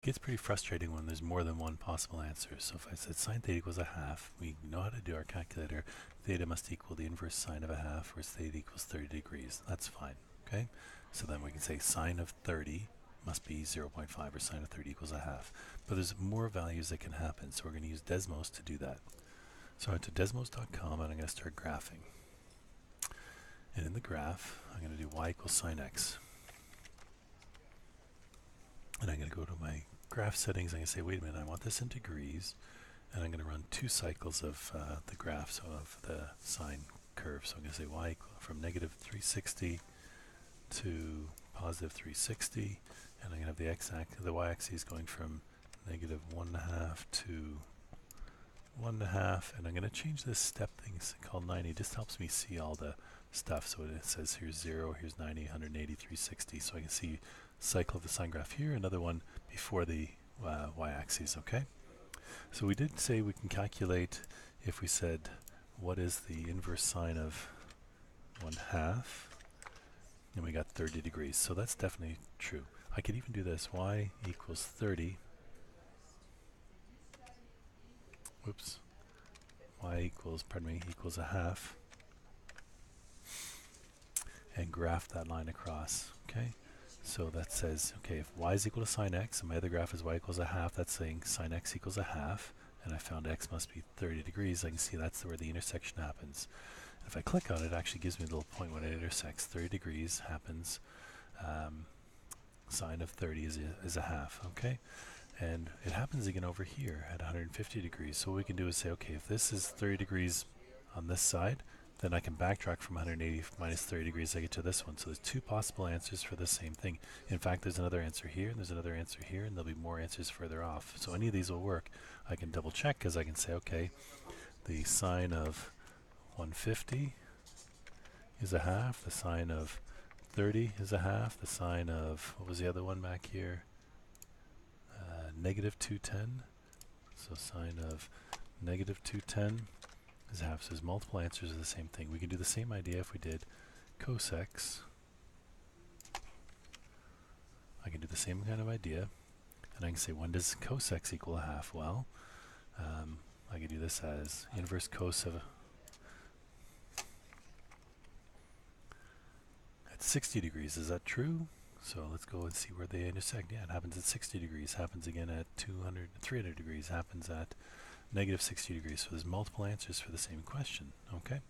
It gets pretty frustrating when there's more than one possible answer. So if I said sine theta equals a half, we know how to do our calculator. Theta must equal the inverse sine of a half, whereas theta equals 30 degrees. That's fine, okay? So then we can say sine of 30 must be 0.5, or sine of 30 equals a half. But there's more values that can happen, so we're going to use Desmos to do that. So I went to desmos.com and I'm going to start graphing. And in the graph, I'm going to do y equals sine x. And I'm going to go to my graph settings. I'm going to say, wait a minute, I want this in degrees. And I'm going to run 2 cycles of the graph, so of the sine curve. So I'm going to say y equal from negative 360 to positive 360. And I'm going to have the y-axis going from negative 1.5 to 1.5. And I'm going to change this step thing called 90. It just helps me see all the stuff. So it says here's 0, here's 90, 180, 360. So I can see cycle of the sine graph here, another one before the y-axis, okay? So we did say we can calculate if we said what is the inverse sine of 1/2, and we got 30 degrees. So that's definitely true. I could even do this, y equals 30, whoops, equals a half, and graph that line across, okay? So that says, okay, if y is equal to sine x, and my other graph is y equals a half, that's saying sine x equals a half, and I found x must be 30 degrees. I can see that's where the intersection happens. If I click on it, it actually gives me a little point when it intersects. 30 degrees happens, sine of 30 is a half, okay? And it happens again over here at 150 degrees. So what we can do is say, okay, if this is 30 degrees on this side, then I can backtrack from 180 minus 30 degrees to get to this one. So there's 2 possible answers for the same thing. In fact, there's another answer here, and there's another answer here, and there'll be more answers further off. So any of these will work. I can double check because I can say, okay, the sine of 150 is a half, the sine of 30 is a half, the sine of, what was the other one back here? Negative 210. So sine of negative 210 is half. So there's multiple answers of the same thing. We can do the same idea if we did cos x. I can do the same kind of idea. And I can say, when does cos x equal a half? Well, I can do this as inverse cos of at 60 degrees. Is that true? So let's go and see where they intersect. Yeah, it happens at 60 degrees, happens again at 300 degrees, happens at negative 60 degrees. So there's multiple answers for the same question, okay?